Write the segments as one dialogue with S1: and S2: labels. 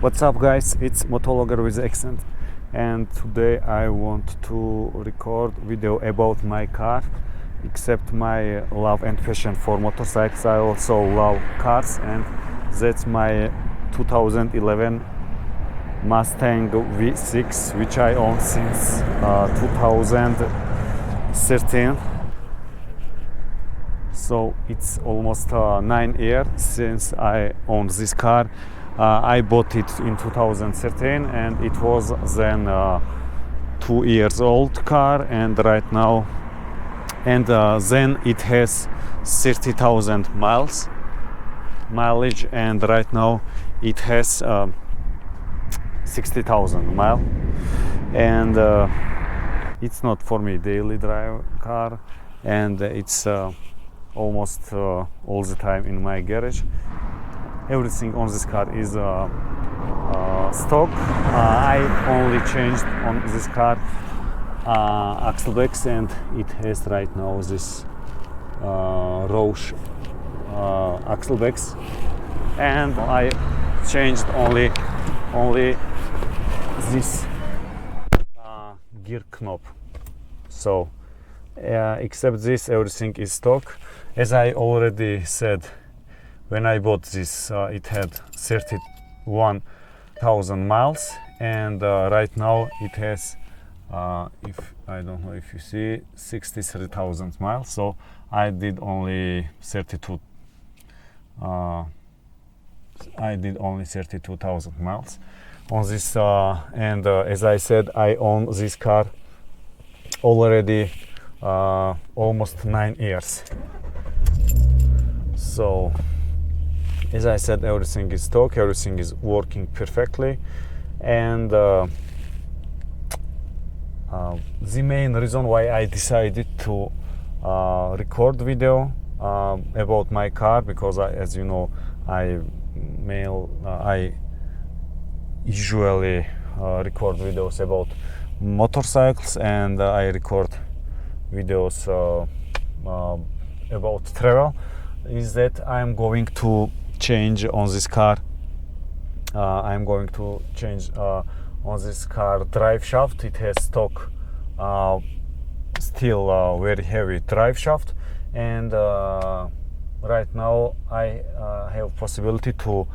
S1: What's up, guys? It's Motologger with accent, and today I want to record video about my car. Except my love and passion for motorcycles, I also love cars, and that's my 2011 Mustang V6, which I own since 2013. So it's almost 9 years since I own this car. I bought it in 2013 and it was then 2 years old car, and right now then it has 30,000 mileage, and right now it has 60,000 miles, and it's not for me daily drive car, and it's almost all the time in my garage. Everything on this car is stock. I only changed on this car axle brakes, and it has right now this Roush axle brakes, and I changed only this gear knob. So except this, everything is stock. As I already said, when I bought this, it had 31,000 miles, and right now it has, if I don't know if you see, 63,000 miles. So I did only 32,000 miles on this, and as I said, I own this car already almost 9 years. So as I said, everything is stock, everything is working perfectly, and the main reason why I decided to record video about my car, because as you know, I usually record videos about motorcycles, and I record videos about travel. Is that I'm going to change on this car. I'm going to change on this car drive shaft. It has stock, still very heavy drive shaft, and right now I have possibility to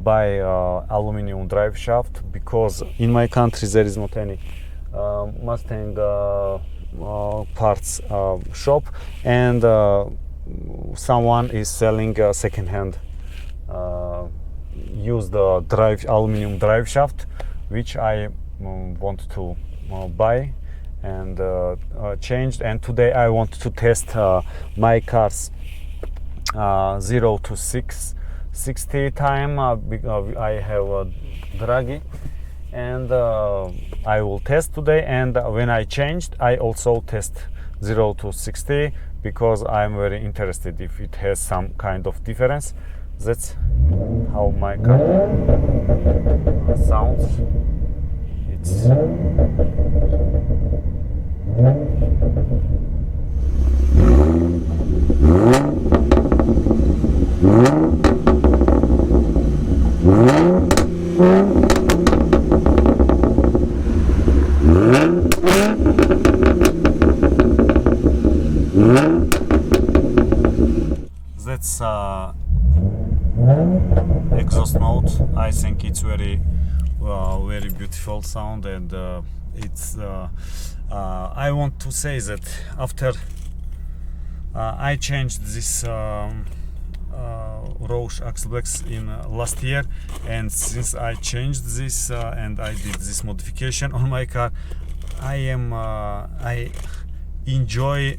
S1: buy aluminum drive shaft, because in my country there is not any Mustang parts shop, and someone is selling second-hand used aluminum drive shaft, which I want to buy and changed. And today I want to test my car's 0 to 60 time. I have a Draghi, and I will test today, and when I changed I also test 0 to 60, because I'm very interested if it has some kind of difference. That's how my car sounds. It's that's exhaust note. I think it's very beautiful sound, and it's I want to say that after I changed this Roush axle brakes in last year, and since I changed this and I did this modification on my car, I enjoy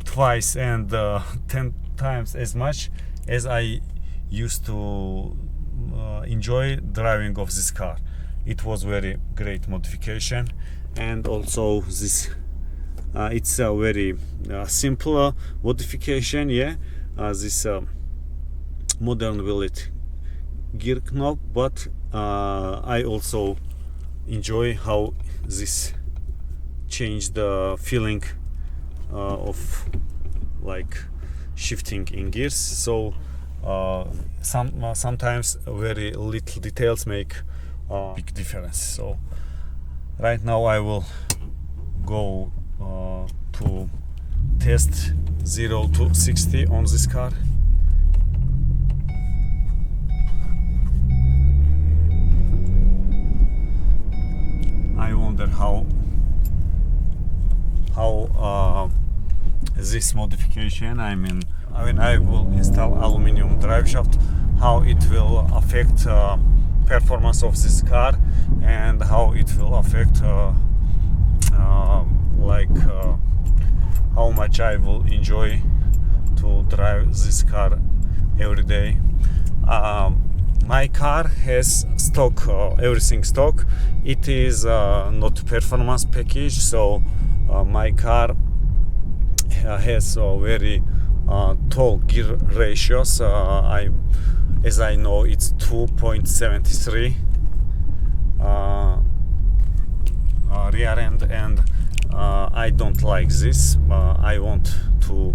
S1: twice and 10 times as much as I used to enjoy driving of this car. It was very great modification, and also this it's a very simple modification. This modern billet gear knob, but I also enjoy how this changed the feeling of like shifting in gears. So sometimes very little details make big difference. So right now I will go to test 0 to 60 on this car. I wonder how this modification, I mean I will install aluminum drive shaft, how it will affect performance of this car, and how it will affect how much I will enjoy to drive this car every day. My car has stock, everything stock. It is not performance package, so my car has very tall gear ratios. As I know, it's 2.73 rear end, and I don't like this. I want to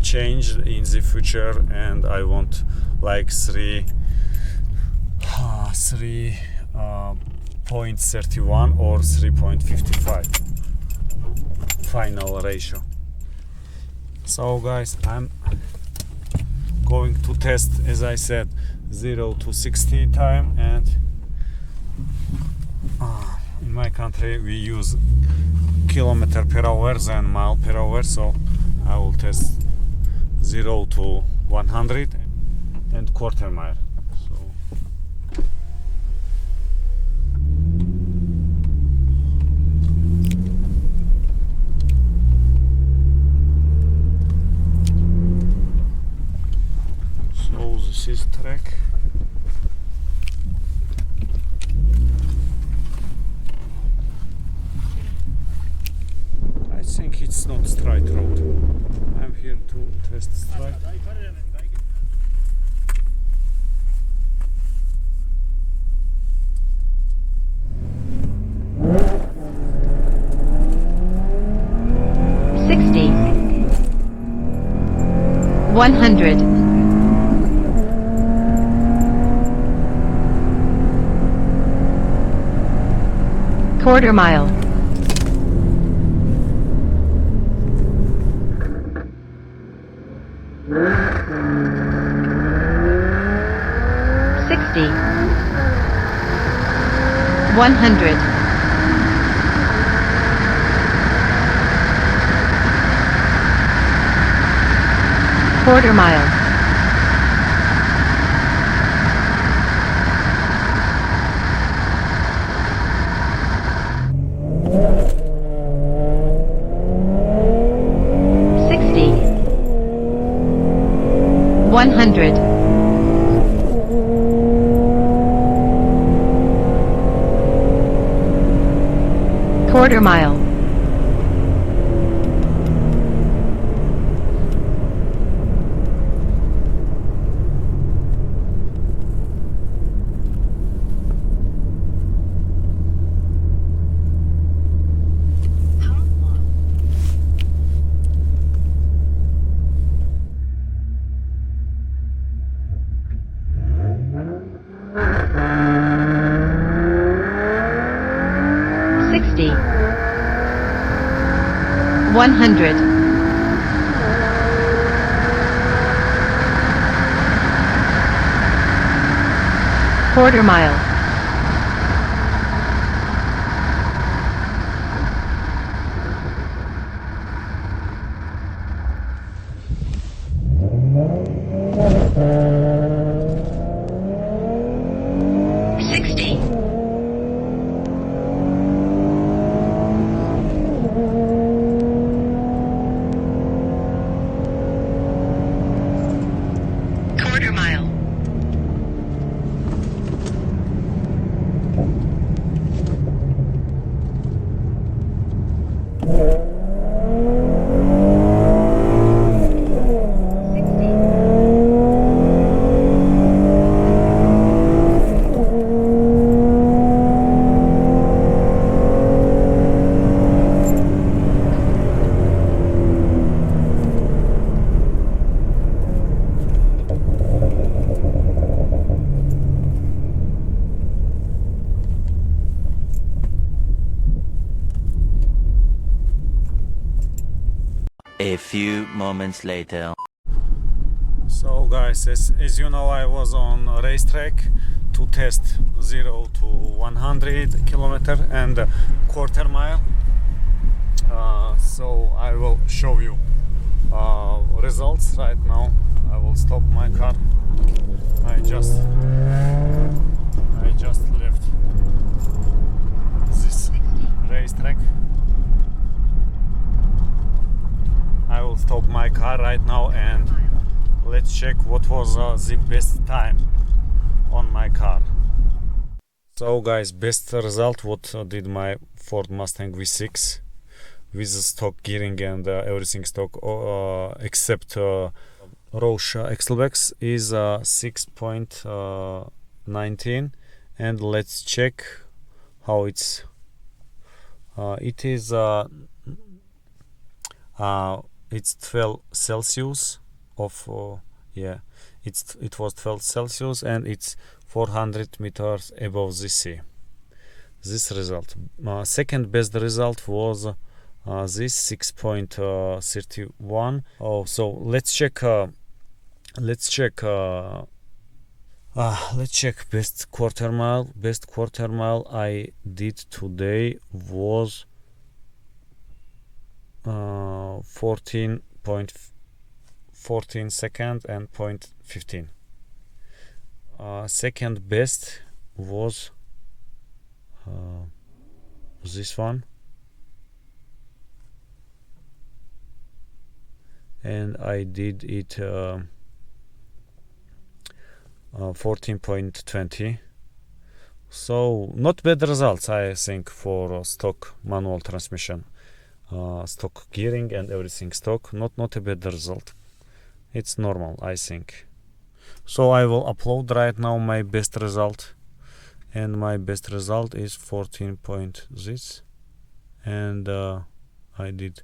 S1: change in the future, and I want like 3.31 or 3.55 final ratio. So guys, I'm going to test, as I said, 0 to 60 time, and in my country we use kilometer per hour than mile per hour, so I will test 0 to 100 and quarter mile. So this is track. I think it's not straight road. I'm here to test straight.
S2: 100. Quarter mile. 60. 100. Quarter mile. 60. 100. Quarter mile. 100. Quarter mile. 60. 100.
S3: A few moments later.
S1: So guys, as you know, I was on a racetrack to test 0 to 100 kilometer and a quarter mile. So I will show you results right now. I will stop my car. I just left this racetrack. I will stop my car right now and let's check what was the best time on my car. So guys, best result what did my Ford Mustang V6 with the stock gearing and everything stock except Roush Excelbex is 6.19 and let's check how it is it's 12 Celsius of it was 12 Celsius and it's 400 meters above the sea. This result. Second best result was this 6.31. So let's check best quarter mile. Best quarter mile I did today was 14 second and 0.15. Second best was this one, and I did it 14.20. So not bad results, I think, for stock manual transmission, stock gearing and everything stock. Not a bad result. It's normal, I think. So I will upload right now my best result, and my best result is 14 point this, and I did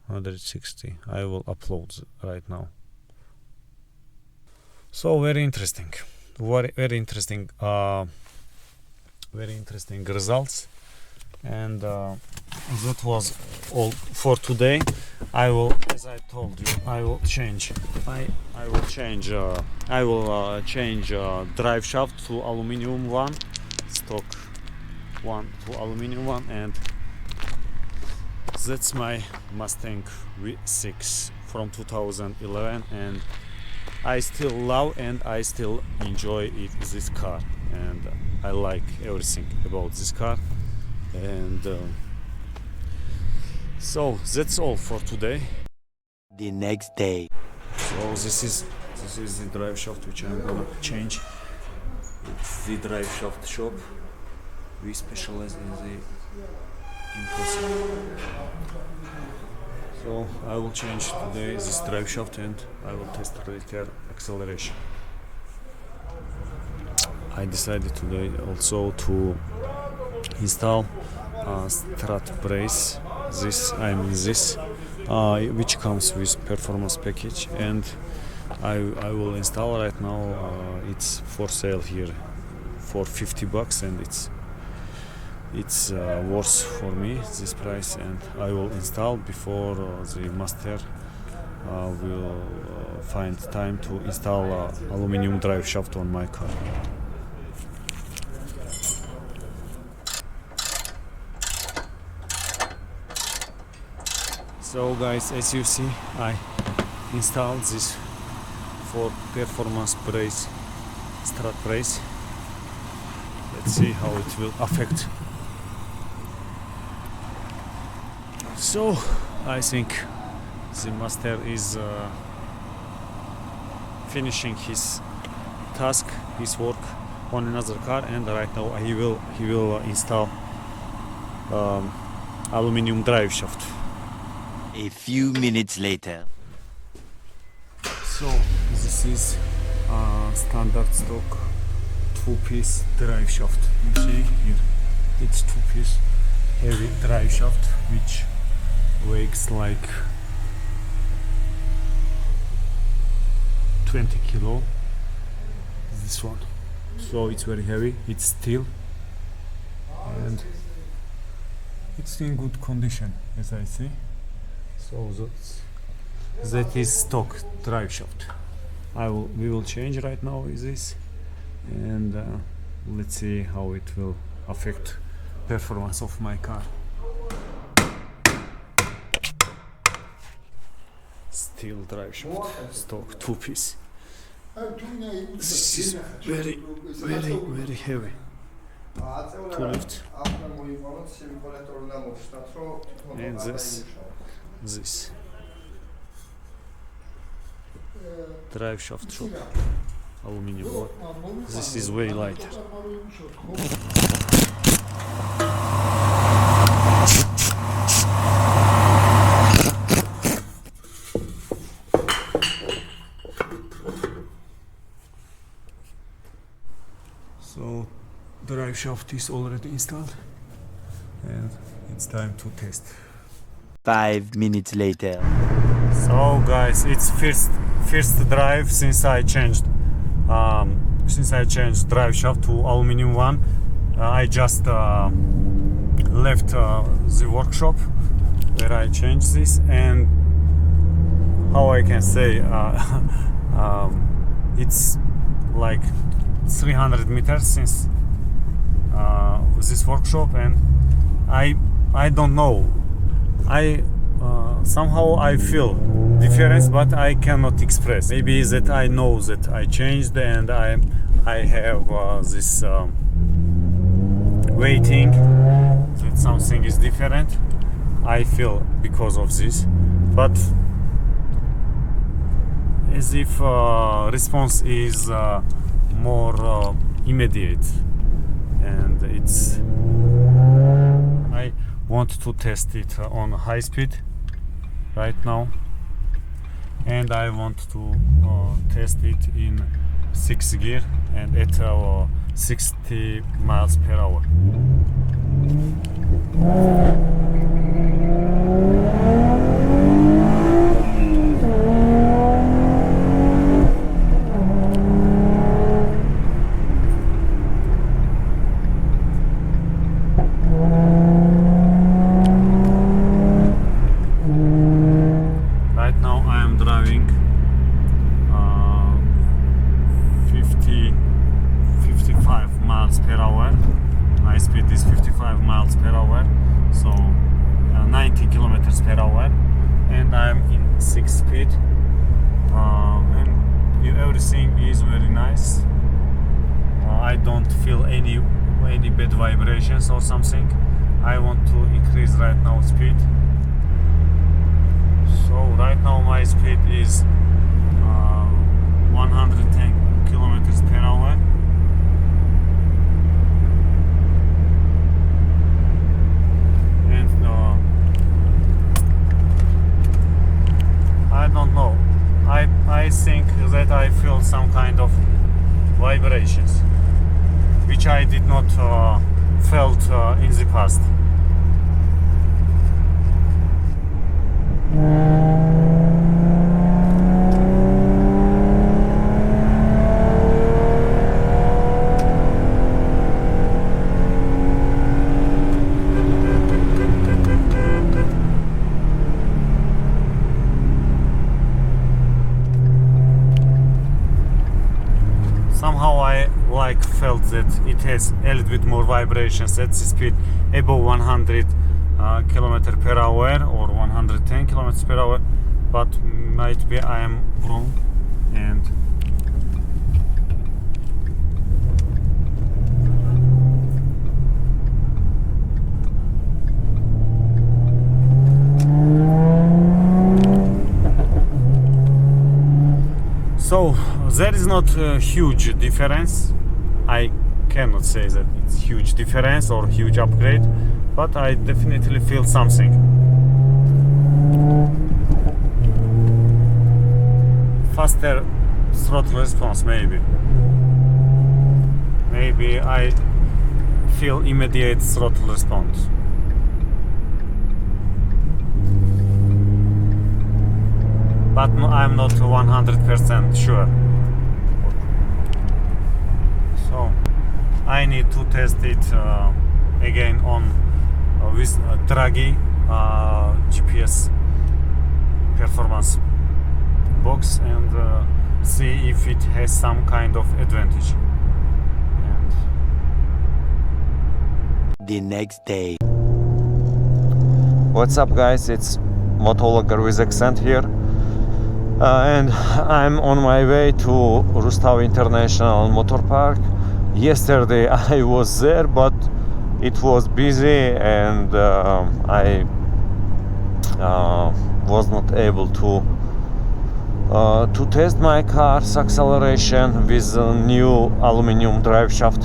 S1: 160. I will upload right now. So very interesting, very interesting results, and that was all for today. I will, as I told you, I will change drive shaft to aluminum one, stock one to aluminum one, and that's my Mustang V6 from 2011, and I still love and I still enjoy this car, and I like everything about this car. And so that's all for today.
S3: The next day.
S1: So this is the drive shaft which I'm gonna change. It's the drive shaft shop. We specialize in the impossible. So I will change today this drive shaft and I will test rear acceleration. I decided today also to install strut brace, which comes with performance package, and I will install right now. It's for sale here for $50, and it's worth for me this price, and I will install before the master will find time to install aluminum drive shaft on my car. So guys, as you see, I installed this for performance brace, strut brace. Let's see how it will affect. So I think the master is finishing his task, his work on another car, and right now he will install aluminum drive shaft.
S3: A few minutes later.
S1: So this is standard stock 2-piece drive shaft. You see here, it's 2-piece heavy drive shaft which weighs like 20 kilo. This one, so it's very heavy. It's steel and it's in good condition, as I see. So that is stock drive shaft. We will change right now with this, and let's see how it will affect performance of my car. Steel drive shaft, stock 2-piece. This is very heavy to lift. And this drive shaft shop, aluminium one. This is way lighter. So drive shaft is already installed, and it's time to test.
S3: 5 minutes later.
S1: So guys, it's first drive since I changed drive shaft to aluminum one. I just left the workshop where I changed this, and how I can say it's like 300 meters since this workshop, and I don't know. Somehow I feel difference, but I cannot express. Maybe that I know that I changed, and I have this waiting that something is different. I feel because of this, but as if response is more immediate, and I want to test it on high speed right now, and I want to test it in 6th gear and at 60 miles per hour. Right now I am driving 55 miles per hour. My speed is 55 miles per hour, so 90 kilometers per hour, and I'm in 6th speed, and everything is very nice. I don't feel any bad vibrations or something. I want to increase right now speed. So right now my speed is 110 kilometers per hour. And I don't know. I think that I feel some kind of vibrations, which I did not felt in the past. Somehow I felt that it has a little bit more vibrations at the speed above 100 kilometers per hour or 110 kilometers per hour, but might be I am wrong. And so there is not a huge difference. I cannot say that it's huge difference or huge upgrade, but I definitely feel something. Faster throttle response, maybe. Maybe I feel immediate throttle response. But no, I'm not 100% sure. So I need to test it again on with Draghi GPS performance box and see if it has some kind of advantage. And
S3: The next day.
S1: what's up, guys? It's Motologger with accent here, and I'm on my way to Rustav International Motor Park. Yesterday I was there, but it was busy and I was not able to test my car's acceleration with a new aluminum drive shaft.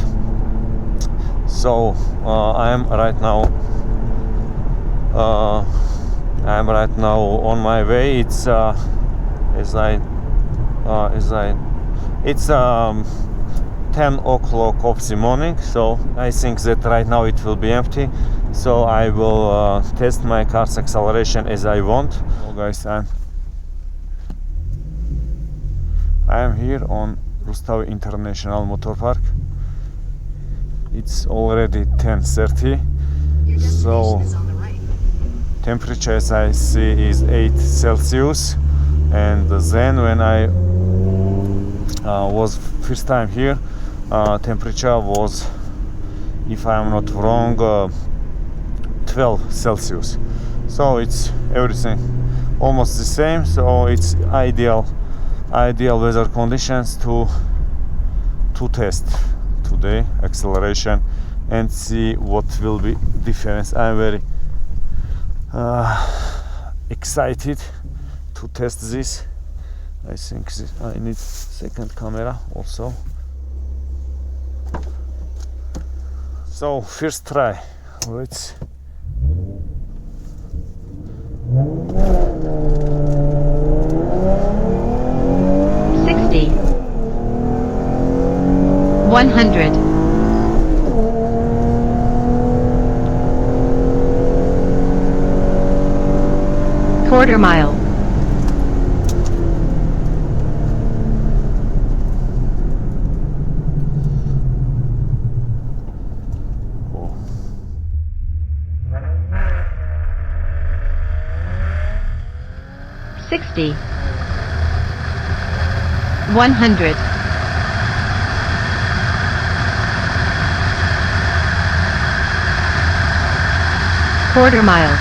S1: So I am right now on my way. It's it's 10 o'clock of the morning, so I think that right now it will be empty, so I will test my car's acceleration as I want. So guys, I am here on Rustav International Motor Park. It's already 10:30, so temperature, as I see, is 8 Celsius, and then when I was first time here, temperature was, if I'm not wrong, 12 Celsius. So it's everything almost the same, so it's ideal weather conditions to test today acceleration and see what will be difference. I'm very excited to test this. I think I need second camera also. So first try. Let's.
S2: Sixty. 100. Quarter mile.
S1: Oh.
S2: 60. 100. Quarter mile.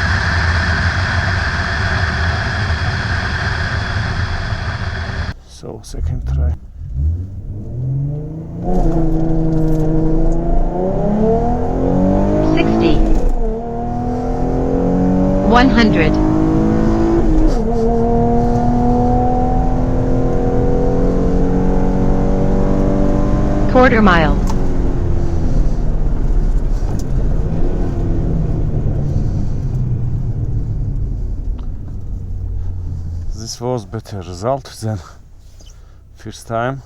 S1: So second try.
S2: $60. 100. Quarter mile.
S1: This was better result than first time.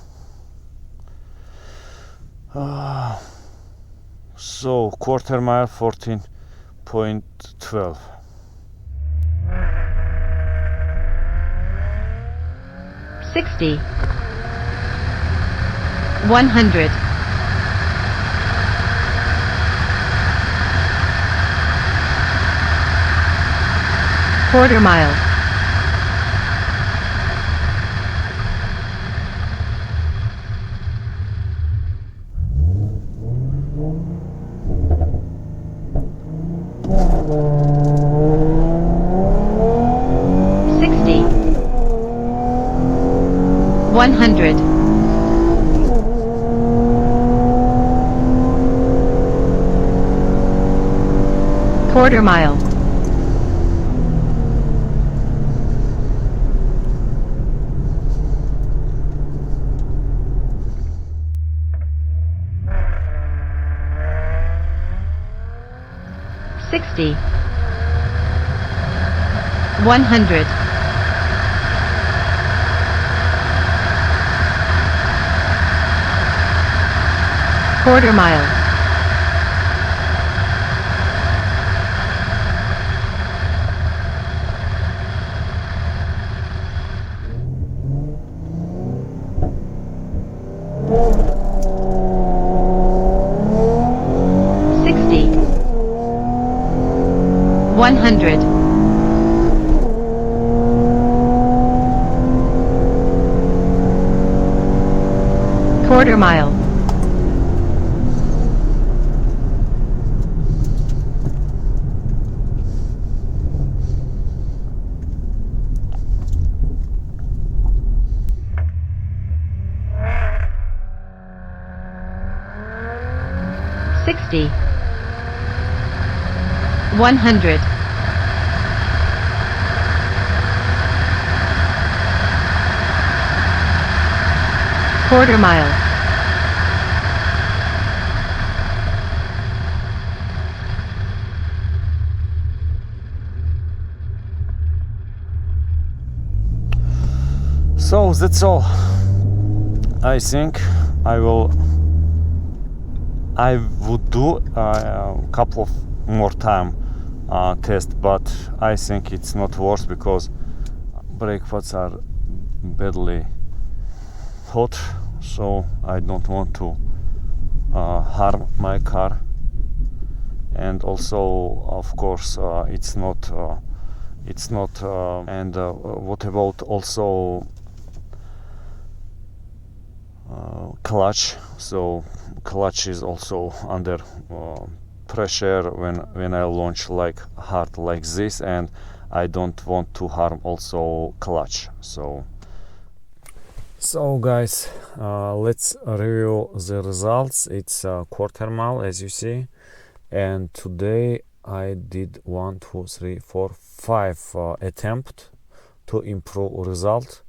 S1: So quarter mile 14.12.
S2: 60. 100. Quarter mile. $60. 100. Quarter mile. $60. 100. Quarter mile. $60. 100. Quarter mile. $60. 100. Quarter mile.
S1: So that's all. I think I would do a couple of more time test, but I think it's not worth because brake pads are badly hot, so I don't want to harm my car. And also, of course, it's not and what about also clutch? So clutch is also under pressure when I launch like hard like this, and I don't want to harm also clutch. So guys, let's review the results. It's a quarter mile, as you see, and today I did 1, 2, 3, 4, 5 attempt to improve result.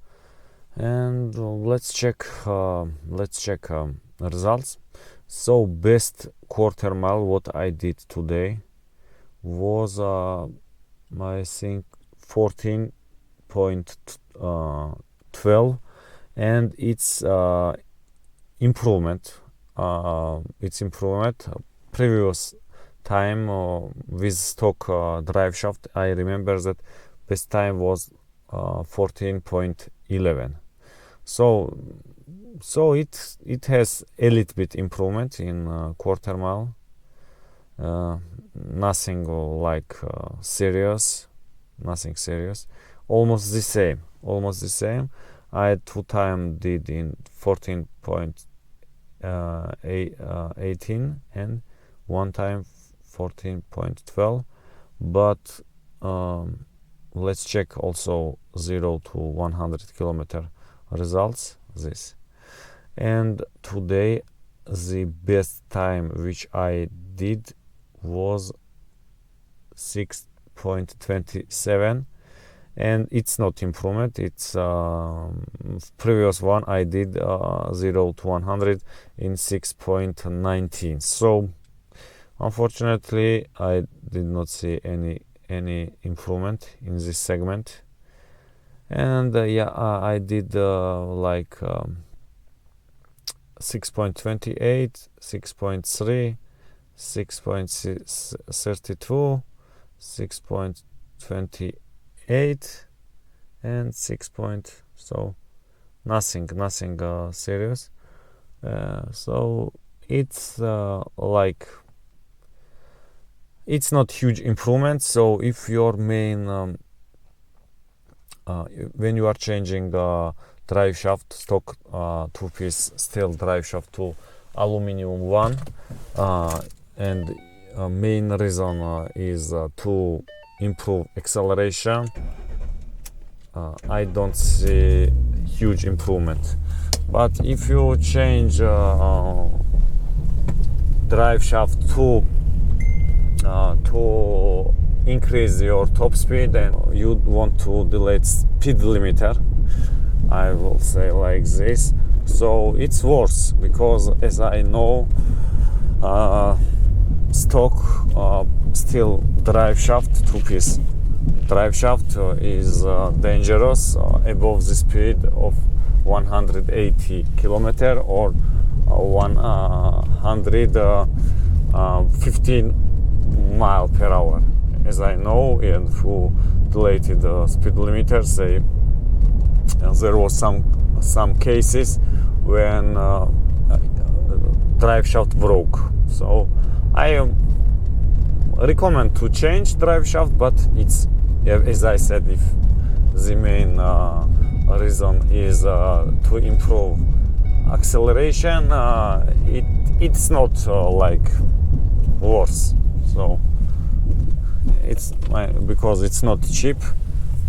S1: And let's check results. So best quarter mile what I did today was I think 14.12, and it's improvement. Previous time with stock drive shaft, I remember that best time was 14.11. So it has a little bit improvement in quarter mile. Nothing like nothing serious. Almost the same. I 2 times did in 14.18 and 1 time 14.12. But let's check also 0 to 100 kilometer results. This, and today the best time which I did was 6.27, and it's not improvement. It's previous one I did 0 to 100 in 6.19. So unfortunately I did not see any improvement in this segment. And I did like 6.28, 6.3, 6.32, 6.28, and 6. So nothing serious. So it's like it's not huge improvement. So if your main when you are changing drive shaft, stock 2-piece steel drive shaft to aluminum one, and main reason is to improve acceleration, I don't see huge improvement. But if you change drive shaft to increase your top speed and you want to delete speed limiter, I will say like this, so it's worse, because as I know, stock steel drive shaft, 2-piece drive shaft is dangerous above the speed of 180 kilometer or 115 mile per hour. As I know, and who deleted the speed limiters, there was some cases when drive shaft broke. So I recommend to change drive shaft, but it's, as I said, if the main reason is to improve acceleration, it's not like worse. So it's because it's not cheap.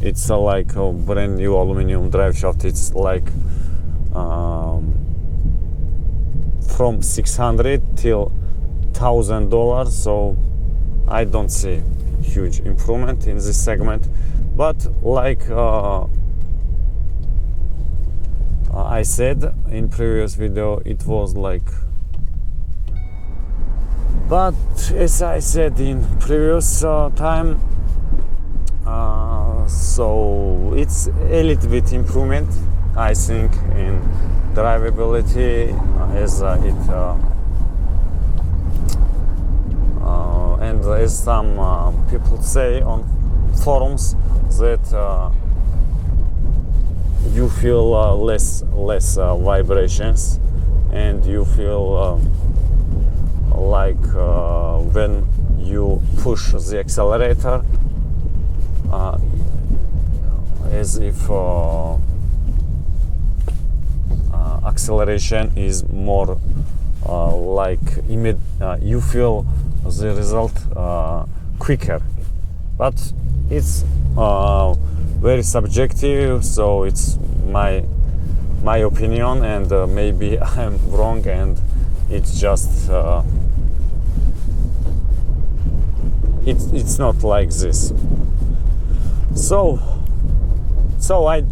S1: It's like a brand new aluminum drive shaft. It's like from $600 till $1,000. So I don't see huge improvement in this segment. But like I said in previous video, it was like. But as I said in previous time, so it's a little bit improvement, I think, in drivability, as and as some people say on forums that you feel less vibrations, and you feel like when you push the accelerator, as if acceleration is more like you feel the result quicker, but it's very subjective, so it's my opinion, and maybe I'm wrong, and it's just it's not like this. So I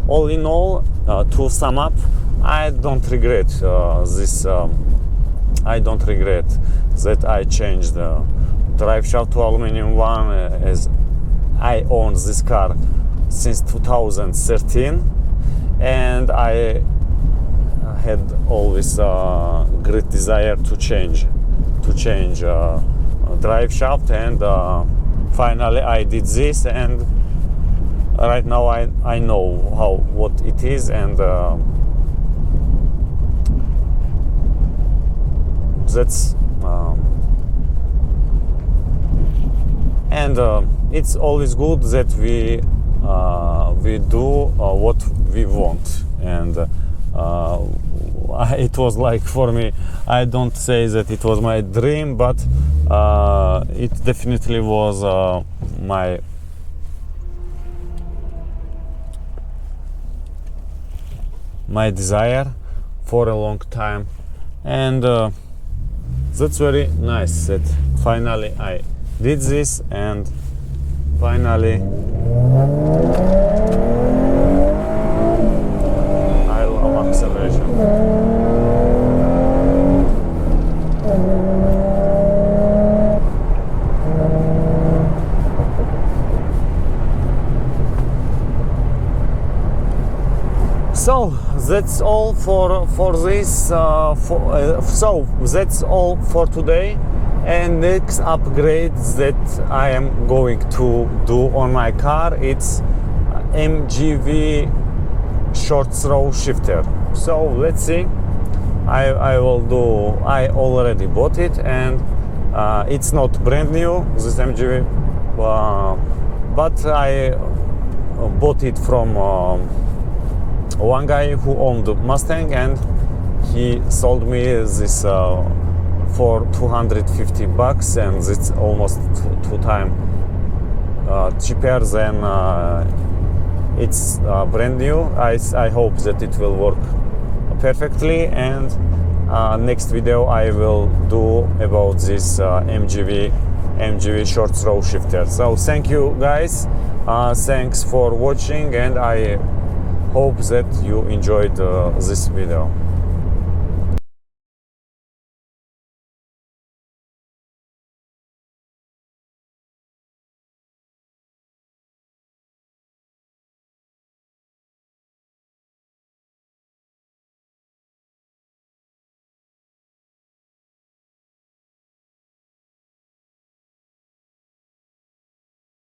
S1: all in all, to sum up, I don't regret this. I don't regret that I changed the drive shaft to aluminum one, as I own this car since 2013, and I had always great desire to change drive shaft, and finally I did this, and right now I know what it is, and that's and it's always good that we do what we want, and it was like, for me, I don't say that it was my dream, but it definitely was my desire for a long time, and that's very nice that finally I did this, and finally I love acceleration. So that's all for this. So that's all for today. And next upgrade that I am going to do on my car, it's MGV short throw shifter. So let's see. I will do. I already bought it, and it's not brand new, this MGV, but I bought it from one guy who owned Mustang, and he sold me this for $250, and it's almost two times cheaper than it's brand new. I hope that it will work perfectly, and next video I will do about this MGV short throw shifter. So thank you guys, thanks for watching, and I hope that you enjoyed this video.